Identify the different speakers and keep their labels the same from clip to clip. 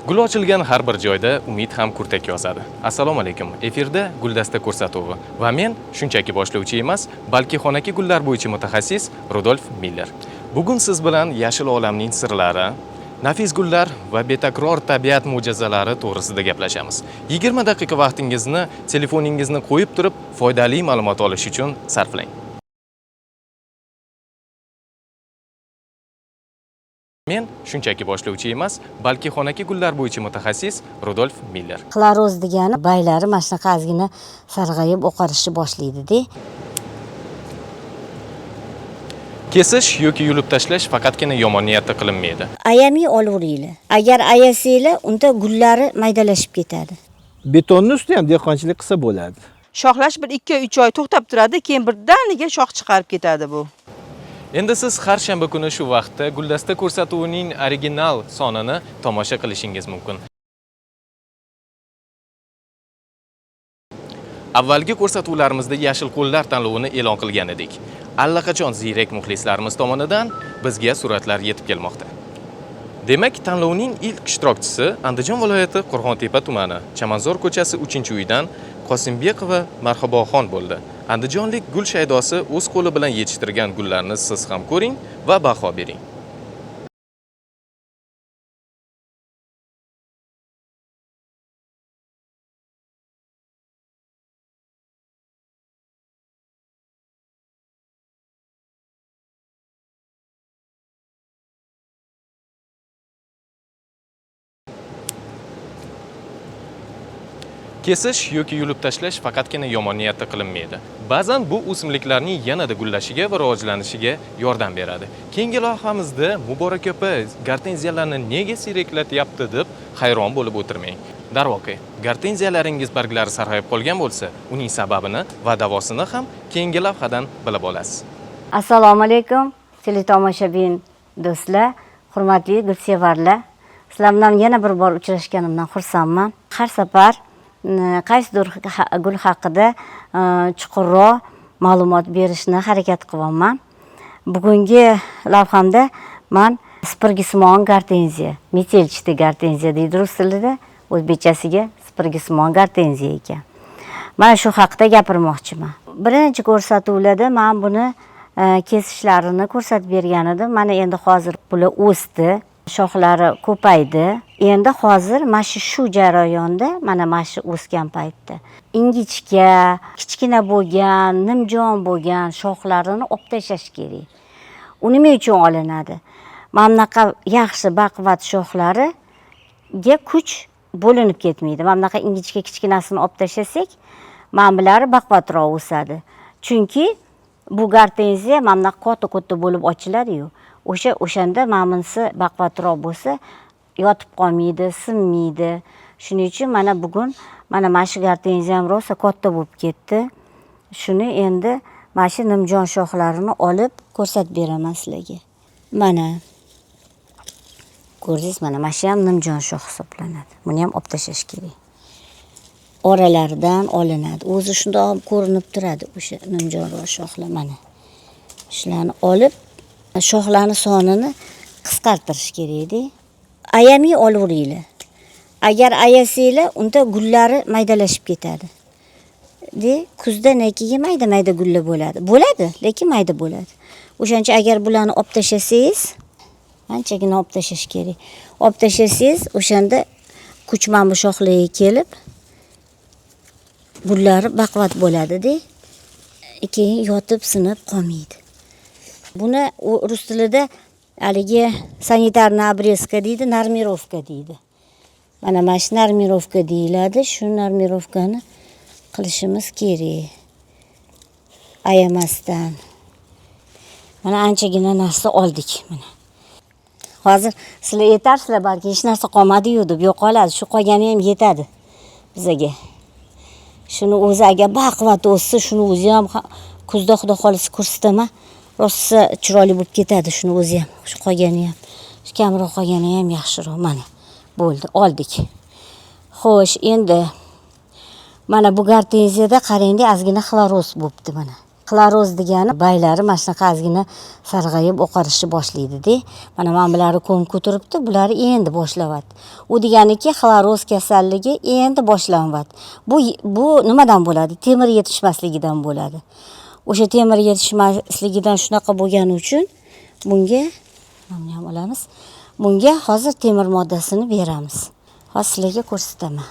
Speaker 1: Gul ochilgan har bir joyda umid ham kurtak yozadi. Assalomu alaykum. Efirda Guldasta ko'rsatuvi va men shunchaki boshlovchi emas, balki xonaki gullar bo'yicha mutaxassis Rudolf Miller. Bugun siz bilan yashil olamning sirlari, nafis gullar va betakror tabiat mo'jizalari to'g'risida gaplashamiz. 20 daqiqa vaqtingizni telefoningizni qo'yib turib, foydali ma'lumot olish uchun sarflang. Men shunchaki boshlovchi emas, balki xonaki gullar bo'yicha mutaxassis Rudolf Miller.
Speaker 2: Xloroz degani baylari mana shunaqa ozgina sarg'ayib oqarishni boshlaydi-da.
Speaker 1: Kesish yoki yulib tashlash faqatgina yomon niyatda qilinmaydi.
Speaker 2: Ayamay olaveringlar. Agar ayasanglar, unda gullari maydalashib ketadi.
Speaker 3: Betonni ustida ham dehqonchilik qilsa bo'ladi.
Speaker 4: Shoxlash bir 2-3 oy to'xtab turadi, keyin birdaniga shox chiqarib ketadi bu.
Speaker 1: Endi siz har shanba kuni shu vaqtda Guldasta ko'rsatuvining original sonini tomosha qilishingiz mumkin. Avvalgi ko'rsatuvlarimizda yashil qo'llar tanlovini e'lon qilgan edik. Allaqachon ziyrak muxlislarimiz tomonidan bizga suratlar yetib kelmoqda. Demak, tanlovning ilk ishtirokchisi Andijon viloyati Qo'rg'ontepa tumani Chamanzor ko'chasi 3-uydan Qosimbekova Marhaboxon bo'ldi. Andijonlik gul shaydosi o'z qo'li bilan yetishtirgan gullarni siz ham ko'ring va baho bering. Kesish yoki yulib tashlash faqatgina yomon niyatda qilinmaydi. Ba'zan bu o'simliklarning yanada gullashiga va rivojlanishiga yordam beradi. Keyingi lavhamizda Muborak opa gortenziyalarni nega siyraklatyapti deb hayron bo'lib o'tirmang. Darvoqe, gortenziyalaringiz barglari sarg'ayib qolgan bo'lsa, uning sababini va davosini ham keyingi lavhadan bilib olasiz.
Speaker 2: Assalomu alaykum, teletomoshabin do'stlar, hurmatli gulsevarlar. Sizlar bilan yana bir bor uchrashganimdan xursandman. Har safar qaysidir gul haqida chuqurroq ma'lumot berishni harakat qilaman. Bugungi lavhamda men spirgisimon gortenziya, metelchiti gortenziya deydi rus tilida, o'zbekchasiga spirgisimon gortenziya ekan. Mana shu haqida gapirmoqchiman. Birinchi ko'rsatuvlarda men buni kesishlarini ko'rsatib bergan edim. Mana endi hozir bular o'sdi, shoxlari ko'paydi. Endi hozir mana shu jarayonda, mana shu o'sgan paytda ingichka, kichkina bo'lgan, nimjon bo'lgan shoxlarini olib tashlash kerak. U nima uchun olinadi? Mana bunaqa yaxshi baquvvat shoxlariga kuch bo'linib ketmaydi. Mana bunaqa ingichka kichkinasini olib tashlasak, mana bular baquvvatroq o'sadi. Chunki bu gortenziya mana bunaqa katta bo'lib ochiladi-yu. O'shanda mana bunisi baquvvatroq bo'lsa, yotib qolmaydi, sinmaydi. Shuning uchun mana bugun mana shu gortenziya ham rosa katta bo'lib ketdi. Shuni endi mana shu nimjon shoxlarini olib ko'rsatib beraman sizlarga. Mana ko'rdingiz, mana shu ham nimjon shox hisoblanadi. Buni ham olib tashlash kerak. Oralaridan olinadi. O'zi shundoq ko'rinib turadi o'sha nimjonroq shoxlar mana. Shularni olib shoxlarning sonini qisqartirish kerak-da. Ayamay olaveringlar. Agar ayasanglar, unda gullari maydalashib ketadi. Kuzda keyin mayda gullar bo'ladi. Bo'ladi, lekin mayda bo'ladi. O'shancha agar bularni olib tashlasangiz, anchagina olib tashlash kerak. Olib tashlasangiz, o'shanda kuch mana bu shoxlarga kelib, gullari baquvvat bo'ladi-da. Keyin yotib sinib qolmaydi. Buni rus tilida haligi sanitarniy obrezka deydi, normirovka deydi. Mana shu normirovka deyiladi. Shu normirovkani qilishimiz kerak. Ayamasdan. Mana anchagina narsa oldik mana. Hozir sizlar aytarsizlar, balki hech narsa qolmadi-yu deb, yo'qoladi. Shu qolgani ham yetadi bizga. Shuni o'zi agar baquvvat o'ssa, shuni o'zi ham kuzda xudo xolisi ko'rsataman. Rosa chiroyli bo'lib ketadi shuni o'zi ham. Shu qolgani ham. Shu kamroq qolgani ham yaxshiroq. Mana bo'ldi, oldik. Xo'sh, endi mana bu gortenziyada qarangda ozgina xloroz bo'libdi mana. xloroz degani baylari mana shunaqa ozgina sarg'ayib oqarishni boshlaydi-da. Mana bularni ko'm ko'taribdi, bularni endi boshlayapti. U deganiki xloroz kasalligi endi boshlanyapti. Bu nimadan bo'ladi? Temir yetishmasligidan bo'ladi. O'sha temir yetishmasligidan shunaqa bo'lgani uchun bunga mana ham olamiz. Bunga hozir temir moddasini beramiz. Hozir sizlarga ko'rsataman.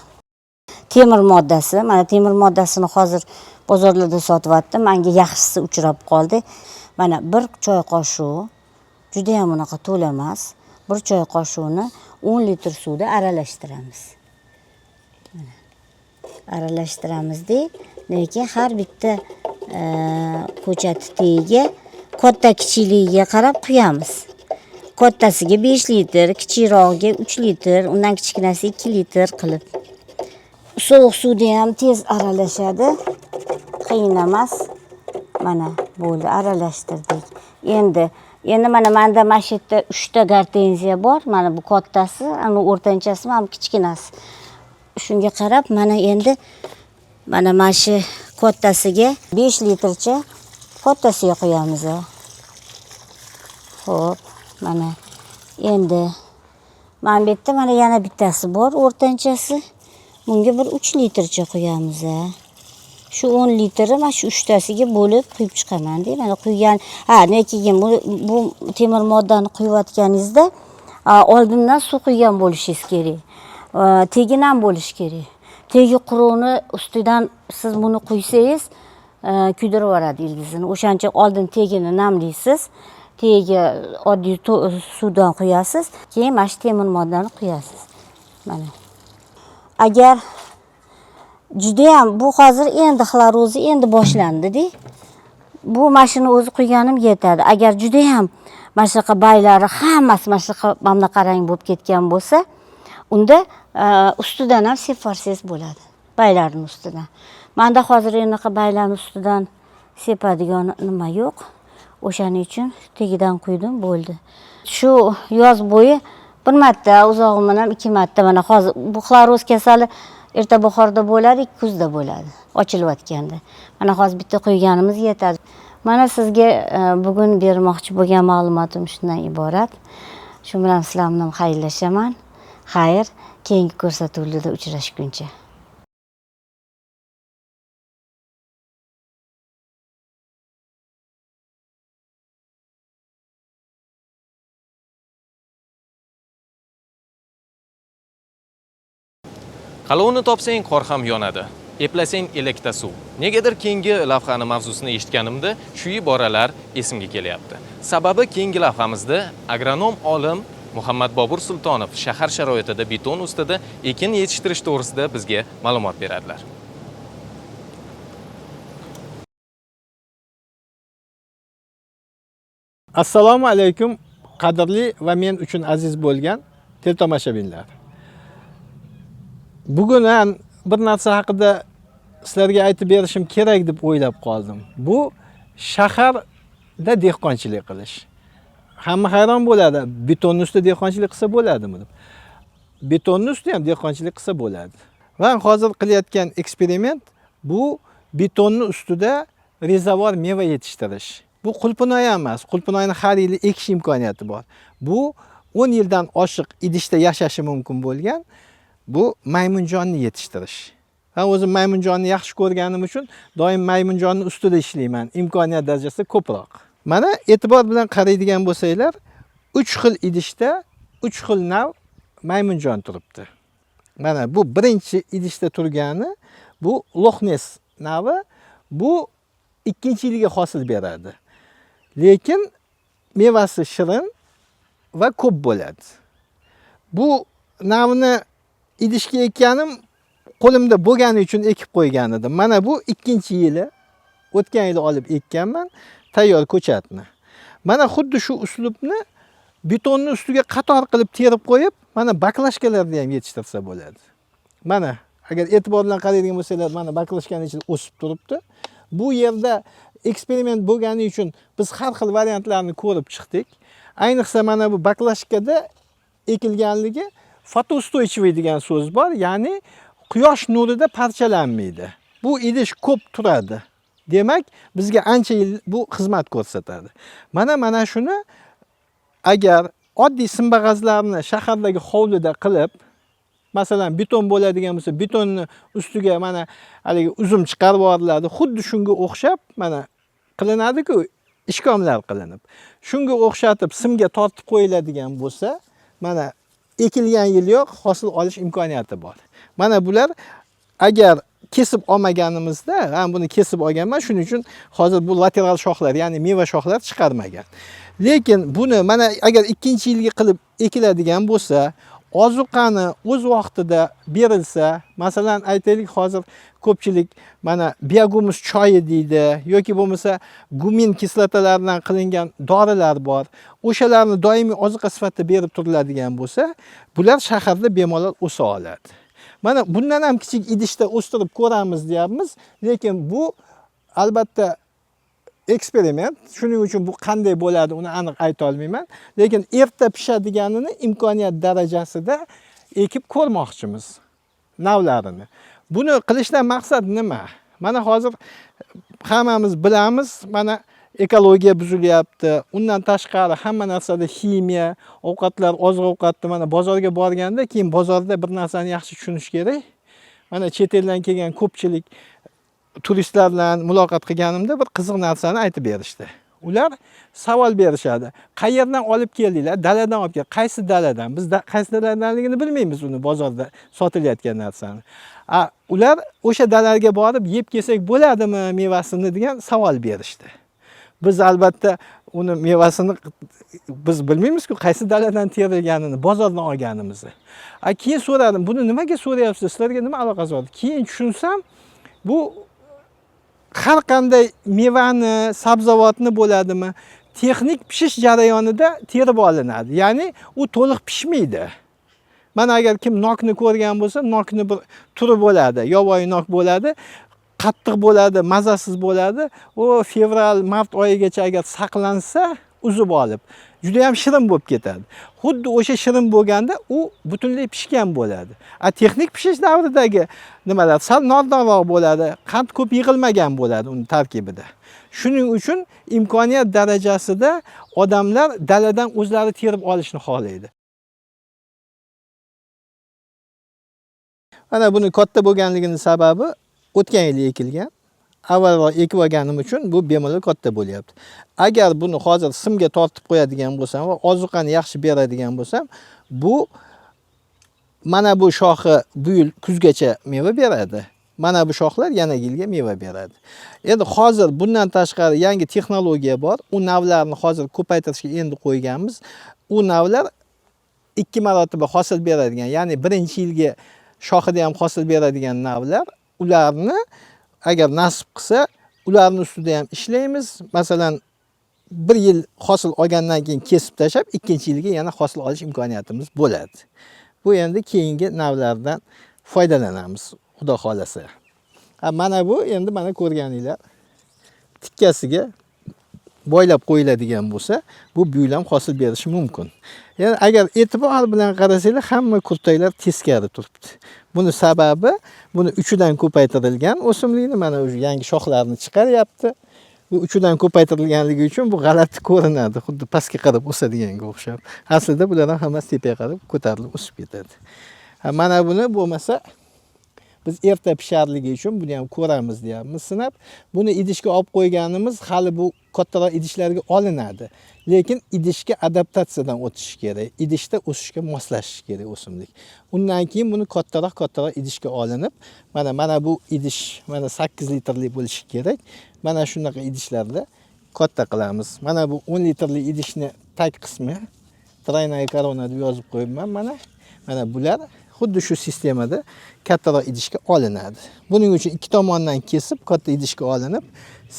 Speaker 2: Temir moddasi, mana temir moddasini hozir bozorlarda sotyapti. Menga yaxshisi uchrab qoldi. Mana 1 choy qoshiq, juda ham unaqa to'la emas. 1 choy qoshiqni 10 litr suvda aralashtiramiz. Mana aralashtiramizda, lekin har bitta ko'chat tagiga katta kichikligiga qarab quyamiz. Kattasiga 5 litr, kichikroqiga 3 litr, undan kichkinasi 2 litr qilib. Sovuq suvda ham tez aralashadi. Qiyin emas. Mana bo'ldi, aralashtirdik. Endi mana menda mana shu yerda 3 ta gortenziya bor. Mana bu kattasi, ana o'rtanchasi, mana bu kichkinasi. Shunga qarab mana endi mana shu kattasiga 5 litrcha kattasiga qo'yamiz. Xo'p, mana endi mana bu yerda mana yana bittasi bor, o'rtanchasi. Bunga bir 3 litrcha qo'yamiz. Shu 10 litri mana shu 3 tasiga bo'lib quyib chiqaman-da. Mana quygan, lekin bu temir moddani quyayotganingizda oldindan suv quygan bo'lishingiz kerak. Tegin ham bo'lishi kerak. Tegi quruqni ustidan siz buni quysangiz, kuydirib yuboradi ildizini. O'shancha oldin tegini namlaysiz. Tagiga oddiy suvdan quyasiz, keyin mana shu temir moddani quyasiz. Mana. Agar juda ham bu hozir endi xlorozi endi boshlandi-da. Bu mashina o'zi quyganim yetadi. Agar juda ham mana shunaqa baylari hammasi mana shunaqa mana qarang bo'lib ketgan bo'lsa, unda ustidan ham sepfarsiz bo'ladi. Baylarning ustidan. Menda hozir enaqa baylarning ustidan sepadigan nima yo'q. O'shaning uchun tagidan quydim, bo'ldi. Shu yoz bo'yi bir marta, uzog'im ham 2 marta mana hozir bu xloroz kasali erta bahorda bo'ladi, kuzda bo'ladi, ochilayotganda. Mana hozir bitta quyganimiz yetadi. Mana sizga bugun bermoqchi bo'lgan ma'lumotim shundan iborat. Shu bilan sizlar bilan xayrlashaman. Xayr, keyingi ko'rsatuvlarda uchrashguncha.
Speaker 1: Qalovni topsang qor ham yonadi. Eplasang elakda suv. Negadir keyingi lavhani mavzusini eshitganimda shu iboralar esimga kelyapti. Sababi keyingi lavhamizda agronom olim Muhammad Bobur Sultonov shahar sharoitida beton ustida ekin yetishtirish to'g'risida bizga ma'lumot beradilar.
Speaker 3: Assalomu alaykum, qadrli va men uchun aziz bo'lgan teletomoshabinlar. Bugun ham bir narsa haqida sizlarga aytib berishim kerak deb o'ylab qoldim. Bu shaharda dehqonchilik qilish. Hamma hayron bo'ladi, betonning ustida dehqonchilik qilsa bo'ladimi deb. Betonning ustida ham dehqonchilik qilsa bo'ladi. Va hozir qilayotgan eksperiment bu betonning ustida rezavor meva yetishtirish. Bu qulpinoy emas, qulpinoyni har yili ekish imkoniyati bor. Bu 10 yildan oshiq idishda yashashi mumkin bo'lgan bu maymunjonni yetishtirish. Men o'zim maymunjonni yaxshi ko'rganim uchun doim maymunjonni ustida ishlayman, imkoniyat darajasida ko'proq. Mana e'tibor bilan qaraydigan bo'lsanglar, 3 xil idishda 3 xil nav maymunjon turibdi. Mana bu birinchi idishda turgani bu Loch Ness navi, bu ikkinchi yilga hosil beradi. Lekin mevasi shirin va ko'p bo'ladi. Bu navni idishga ekkanim qo'limda bo'lgani uchun ekib qo'ygan edim. Mana bu ikkinchi yili, o'tgan yili olib ekkanman tayyor ko'chatni. Mana xuddi shu uslubni betonning ustiga qator qilib terib qo'yib, mana baklashkalarda ham yetishtirsa bo'ladi. Mana agar e'tibor bilan qaraydigan bo'lsanglar, mana baklashkaning ichida o'sib turibdi. Bu yerda eksperiment bo'lgani uchun biz har xil variantlarni ko'rib chiqdik. Ayniqsa mana bu baklashkada ekilganligi fotostoychivoy degan so'z bor, ya'ni quyosh nurida parchalanmaydi. Bu idish ko'p turadi. Demak, bizga ancha yil bu xizmat ko'rsatadi. Mana shuni agar oddiy simbag'azlarni shahardagi hovlida qilib, masalan, beton bo'ladigan bo'lsa, betonni ustiga mana haligi uzum chiqarib yuboriladi. Xuddi shunga o'xshab mana qilinadi-ku, ishkomlar qilinib. Shunga o'xshatib simga tortib qo'yiladigan bo'lsa, mana ekilgan yiliyoq hosil olish imkoniyati bor. Mana bular agar kesib olmaganimizda, men buni kesib olganman, shuning uchun hozir bu lateral shoxlar, ya'ni meva shoxlar chiqarmagan. Lekin buni mana agar ikkinchi yilga qilib ekiladigan bo'lsa, ozuqani o'z vaqtida berilsa, masalan, aytaylik, hozir ko'pchilik mana biogumus choyi deydi yoki bo'lmasa gumin kislotalaridan qilingan dorilar bor. O'shalarni doimiy ozuqa sifatida berib turiladigan bo'lsa, bular shaharda bemalol o'sa oladi. Mana bundan ham kichik idishda o'stirib ko'ramiz deyapmiz, lekin bu albatta eksperiment. Shuning uchun bu qanday bo'ladi, uni aniq ayta olmayman. Lekin erta pishadiganini imkoniyat darajasida ekib ko'rmoqchimiz navlarini. Buni qilishdan maqsad nima? Mana hozir hammamiz bilamiz, mana ekologiya buzilyapti. Undan tashqari hamma narsada ximiya, ovqatlar, oziq-ovqatni mana bozorga borganda, keyin bozorda bir narsani yaxshi tushunish kerak. Mana chet eldan kelgan ko'pchilik turistlar bilan muloqot qilganimda bir qiziq narsani aytib berishdi. Ular savol berishadi. Qayerdan olib keldinglar? Daladan olib keldik. Qaysi daladan? Biz qaysi daladanligini bilmaymiz uni bozorda sotilayotgan narsani. Ular o'sha dalaga borib yeb kelsak bo'ladimi mevasini degan savol berishdi. Biz albatta uni mevasini biz bilmaymiz-ku, qaysi daladan terilganini, bozordan olganimizni. Keyin so'radim, buni nimaga so'rayapsiz? Sizlarga nima aloqasi bor? Keyin tushunsam, bu har qanday mevani, sabzavotni bo'ladimi, texnik pishish jarayonida terib olinadi. Ya'ni u to'liq pishmaydi. Mana agar kim nokni ko'rgan bo'lsa, nokni bir turi bo'ladi, yovvoyi nok bo'ladi, qattiq bo'ladi, mazasiz bo'ladi. U fevral, mart oyigacha agar saqlansa, uzib olib, juda ham shirin bo'lib ketadi. Xuddi o'sha shirin bo'lganda u butunlay pishgan bo'ladi. Texnik pishish davridagi nimalar sal nordonroq bo'ladi, qand ko'p yig'ilmagan bo'ladi uning tarkibida. Shuning uchun imkoniyat darajasida odamlar daladan o'zlari terib olishni xohlaydi. Mana buni katta bo'lganligining sababi o'tgan yil ekilgan. Avvalroq ekib olganim uchun bu bemalol katta bo'lyapti. Agar buni hozir simga tortib qo'yadigan bo'lsam va ozuqani yaxshi beradigan bo'lsam, bu mana bu shoxi bu yil kuzgacha meva beradi. Mana bu shoxlar yana yilga meva beradi. Endi hozir bundan tashqari yangi texnologiya bor. U navlarni hozir ko'paytirishga endi qo'yganmiz. U navlar 2 marotaba hosil beradigan, ya'ni birinchi yilga shoxida ham hosil beradigan navlar, ularni agar nasib qilsa, ularni ustida ham ishlaymiz. Masalan, 1 yil hosil olgandan keyin kesib tashlab, ikkinchi yilga yana hosil olish imkoniyatimiz bo'ladi. Bu endi keyingi navlardan foydalanamiz, xudo xolasa. Mana bu endi mana ko'rganinglar tikkasiga boylab qo'yiladigan bo'lsa, bu buylam hosil berishi mumkin. Ya'ni agar e'tibor bilan qarasanglar, hamma kurtaklar teskari turibdi. Buni sababi, buni uchidan ko'paytirilgan o'simlikni mana o'sha yangi shoxlarni chiqaryapti. Bu uchidan ko'paytirilganligi uchun bu g'alati ko'rinadi, xuddi pastga qarab o'sadiganga o'xshab. Aslida bular ham hammasi tepaga qarab ko'tarilib o'sib ketadi. Mana buni bo'lmasa biz erta pisharligi uchun buni ham ko'ramiz deyapmiz sinab. Buni idishga olib qo'yganimiz hali bu kattaroq idishlarga olinadi. Lekin idishga adaptatsiyadan o'tish kerak. Idishda o'sishga moslashish kerak o'simlik. Undan keyin buni kattaroq idishga olinib, mana bu idish mana 8 litrli bo'lishi kerak. Mana shunaqa idishlarda katta qilamiz. Mana bu 10 litrli idishni tag qismi trayная korona deb yozib qo'yibman mana. Mana bular xuddi shu sistemada kattaroq idishga olinadi. Buning uchun ikki tomondan kesib katta idishga olinib,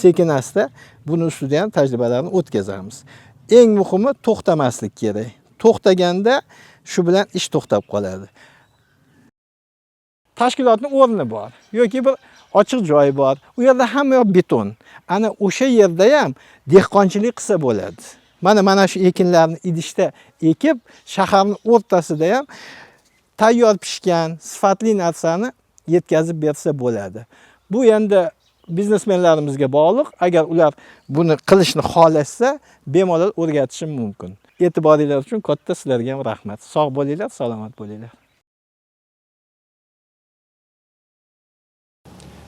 Speaker 3: sekin-asta buni ustida ham tajribalarni o'tkazamiz. Eng muhimi to'xtamaslik kerak. To'xtaganda shu bilan ish to'xtab qoladi. Tashkilotning o'rni bor yoki bir ochiq joy bor. U yerda hamma yoq beton. Ana o'sha yerda ham dehqonchilik qilsa bo'ladi. Mana shu ekinlarni idishda ekib, shaharning o'rtasida ham tayyor pishgan, sifatli narsani yetkazib bersa bo'ladi. Bu endi biznesmenlarimizga bog'liq. Agar ular buni qilishni xohlashsa, bemalol o'rgatishim mumkin. E'tiboringiz uchun katta sizlarga ham rahmat. Sog' bo'linglar, salomat bo'linglar.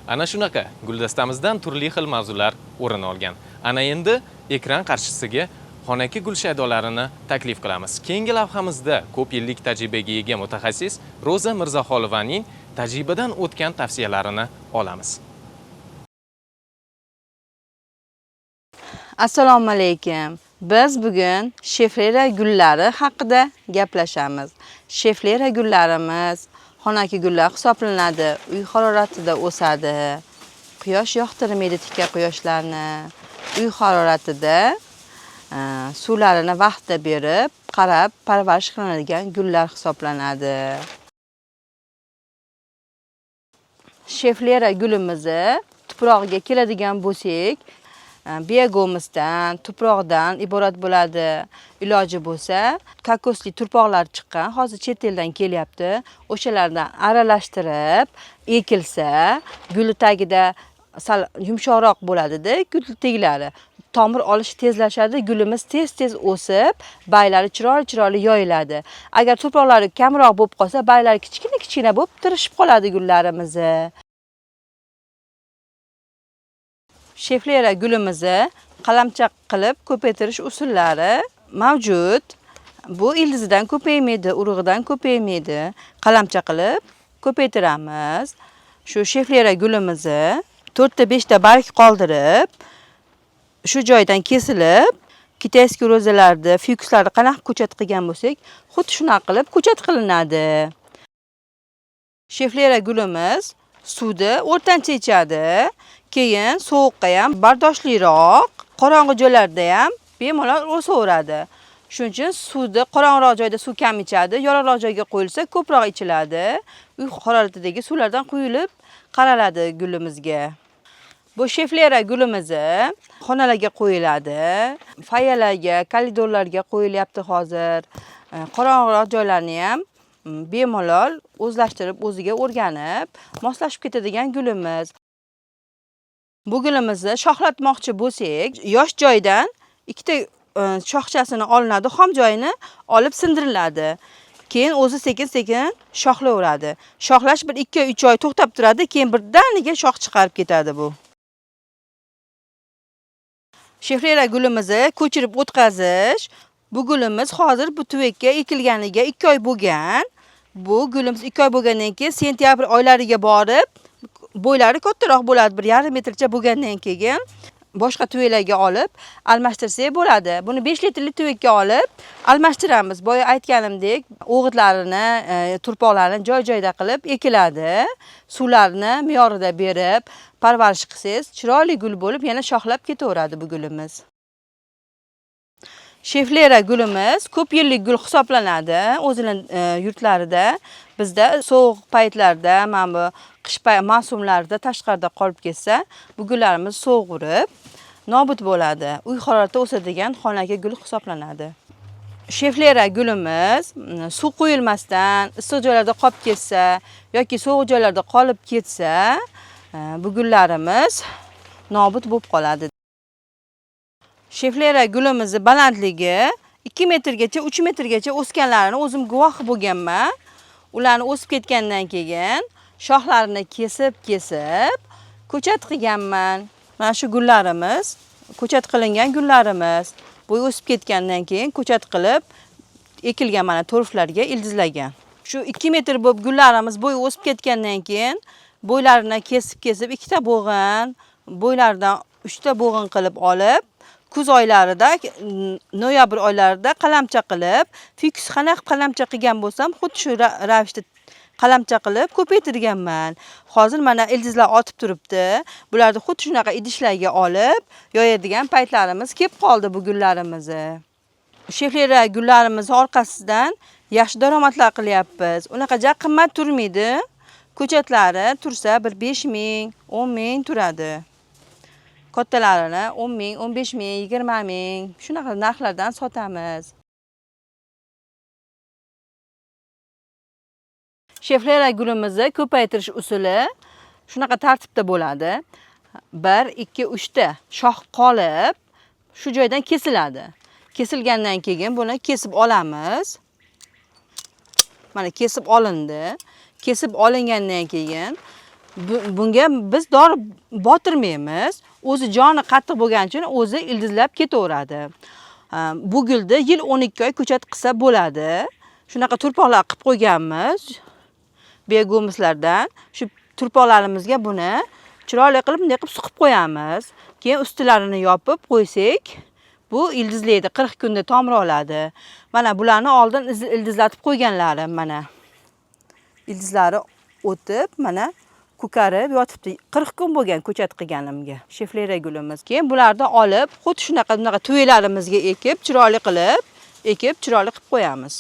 Speaker 1: Ana shunaqa guldastamizdan turli xil mavzular o'rin olgan. Ana endi ekran qarshisiga xonaki gul shaydolarini taklif qilamiz. Keyingi lavhamizda ko'p yillik tajribaga ega mutaxassis Roza Mirzaxolovaning tajribadan o'tgan tavsiyalarini olamiz.
Speaker 4: Assalomu alaykum. Biz bugun sheflera gullari haqida gaplashamiz. Sheflera gullarimiz xonaki gullar hisoblanadi. Uy haroratida o'sadi. Quyosh yoqtirmaydi tikka quyoshlarni. Uy haroratida suvlarini vaqtida berib, qarab, parvarish qilinadigan gullar hisoblanadi. Sheflera gulimizni tuprog'iga keladigan bo'lsak, biyagomisdan, tuproqdan iborat bo'ladi. Iloji bo'lsa, kokosli turpoqlar chiqqan, hozir chet eldan kelyapti. O'shalardan aralashtirib ekilsa, gul tagida sal yumshoqroq bo'ladi-da, gul teglari. Tomir olishi tezlashadi, gulimiz tez-tez o'sib, baylari chiroyli yoyiladi. Agar tuproqlari kamroq bo'lib qolsa, baylari kichkina bo'lib tirishib qoladi gullarimizni. Sheflera gulimizni qalamchaq qilib ko'paytirish usullari mavjud. Bu ildizidan ko'paymaydi, urug'idan ko'paymaydi. Qalamcha qilib ko'paytiramiz. Shu sheflera gulimizni 4 ta 5 ta barg qoldirib, shu joydan kesilib, kitayskiy ro'zalarda fikuslarni qanaqa ko'chat qilgan bo'lsak, xuddi shunaqa qilib ko'chat qilinadi. Sheflera gulimiz suvni o'rtancha ichadi. Keyin sovuqqa ham bardoshliroq, qorong'i joylarda ham bemalol o'saveradi. Shuning uchun suvni qorong'iroq joyda suv kam ichadi, yorug'roq joyga qo'yilsa ko'proq ichiladi. Uy haroratidagi suvlardan quyilib qaraladi gulimizga. Bu sheflera gulimizni xonalarga qo'yiladi, fayalarga, koridorlarga qo'yilyapti hozir. Qorong'iroq joylarni ham bemalol o'zlashtirib, o'ziga o'rganib, moslashib ketadigan gulimiz. Bu gulimizni shoxlatmoqchi bo'lsak, yosh joydan ikkita shoxchasini olinadi, xom joyini olib sindiriladi. Keyin o'zi sekin-sekin shoxlayveradi. Shoxlash bir 2-3 oy to'xtab turadi, keyin birdaniga shox chiqarib ketadi bu. Sheflera gulimizni ko'chirib o'tkazish. Bu gulimiz hozir bu tuvakka ekilganiga 2 oy bo'lgan. Bu gulimiz 2 oy bo'lgandan keyin sentyabr oylariga borib, bo'ylari kattaroq bo'ladi, 1,5 metrcha bo'lgandan keyin boshqa tuvaklarga olib almashtirsak bo'ladi. Buni 5 litrli tuvakka olib almashtiramiz. Boya aytganimdek, o'g'itlarini, turpoqlarini joy-joyda qilib ekiladi. Suvlarni me'yorida berib, parvarish qilsangiz, chiroyli gul bo'lib, yana shoxlab ketaveradi bu gulimiz. Sheflera gulimiz ko'p yillik gul hisoblanadi o'zining yurtlarida. Bizda sovuq paytlarda, mana bu qish mavsumlarida tashqarida qolib ketsa, bu gullarimiz sovg'urib, nobud bo'ladi. Uy haroratida o'sadigan xonaki gul hisoblanadi. Sheflera gulimiz suv quyilmasdan issiq joylarda qolib ketsa yoki sovuq joylarda qolib ketsa, bu gullarimiz nobud bo'lib qoladi. Sheflera gulimizni balandligi 2 metrgacha, 3 metrgacha o'sganlarini o'zim guvoh bo'lganman. Ularni o'sib ketgandan keyin shoxlarini kesib ko'chat qilganman. Mana shu gullarimiz, ko'chat qilingan gullarimiz. Bo'y o'sib ketgandan keyin ko'chat qilib ekilgan mana torflarga ildizlagan. Shu 2 metr bo'lib gullarimiz bo'y o'sib ketgandan keyin bo'ylarini kesib ikkita bo'g'in, bo'ylaridan 3 ta bo'g'in qilib olib, kuz oylarida, noyabr oylarida qalamcha qilib, fikus qanaqa qalamcha qilgan bo'lsam, xuddi shu ravishda qalamcha qilib ko'paytirganman. Hozir mana ildizlar otib turibdi. Bularni xuddi shunaqa idishlarga olib, yoyadigan paytlarimiz kelib qoldi bu gullarimizni. Sheflera gullarimiz orqasidan yaxshi daromadlar qilyapmiz. Unaqa ja qimmat turmaydi. Ko'chatlari tursa bir 5 ming, 10 ming turadi. Kattalarini 10 ming, 15 ming, 20 ming shunaqa narxlardan sotamiz. Sheflera gulimizni ko'paytirish usuli shunaqa tartibda bo'ladi. 1, 2, 3 ta shox qolib, shu joydan kesiladi. Kesilgandan keyin buni kesib olamiz. Mana kesib olindi. Kesib olingandan keyin bunga biz dori botirmaymiz. O'zi joni qattiq bo'lgani uchun o'zi ildizlab ketaveradi. Bu gulni yil 12 oy ko'chat qilsa bo'ladi. Shunaqa turpoqlar qilib qo'yganmiz. Begomislardan shu turpoqlarimizga buni chiroyli qilib bunday qilib suqib qo'yamiz. Keyin ustilarini yopib qo'ysak, bu ildizlaydi, 40 kunda tomir oladi. Mana bularni oldin ildizlatib qo'yganlarim mana. Ildizlari o'tib, mana ko'karib yotibdi. 40 kun bo'lgan ko'chat qilganimga. Sheflera gulimiz. Keyin bularni olib, xuddi shunaqa tuyilarimizga ekib, chiroyli qilib qo'yamiz.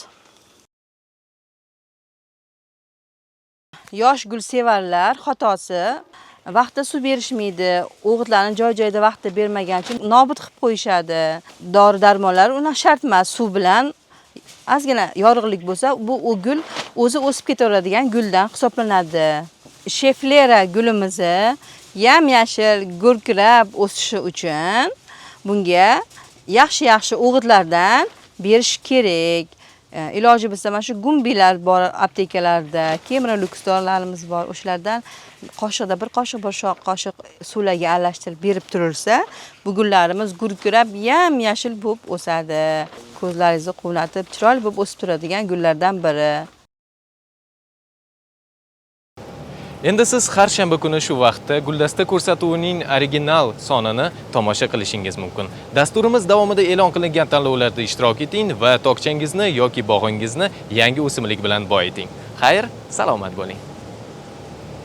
Speaker 4: Yosh gulsevarlar xatosi vaqtida suv berishmaydi, o'g'itlarni joy-joyida vaqtida bermagan uchun nobud qilib qo'yishadi. Dori-darmonlar uni shart emas, suv bilan ozgina yorug'lik bo'lsa, bu gul o'zi o'sib ketaveradigan guldan hisoblanadi. Sheflera gulimizni yam-yashil gurkirab o'sishi uchun bunga yaxshi o'g'itlardan berish kerak. Iloji bo'lsa mana shu gumbilar bor aptekalarda, Kemra Lux dorilarimiz bor. O'shalardan qoshiqda bir qoshiq suvlarga aralashtirib berib turilsa, bu gullarimiz gurkirab yam-yashil bo'lib o'sadi. Ko'zlaringizni quvnatib, chiroyli bo'lib o'sib turadigan gullardan biri.
Speaker 1: Endi siz har shanba kuni shu vaqtda guldasta ko'rsatuvining original sonini tomosha qilishingiz mumkin. Dasturimiz davomida e'lon qilingan tanlovlarda ishtirok eting va tokchangizni yoki bog'ingizni yangi o'simlik bilan boyiting. Xayr, salomat bo'ling.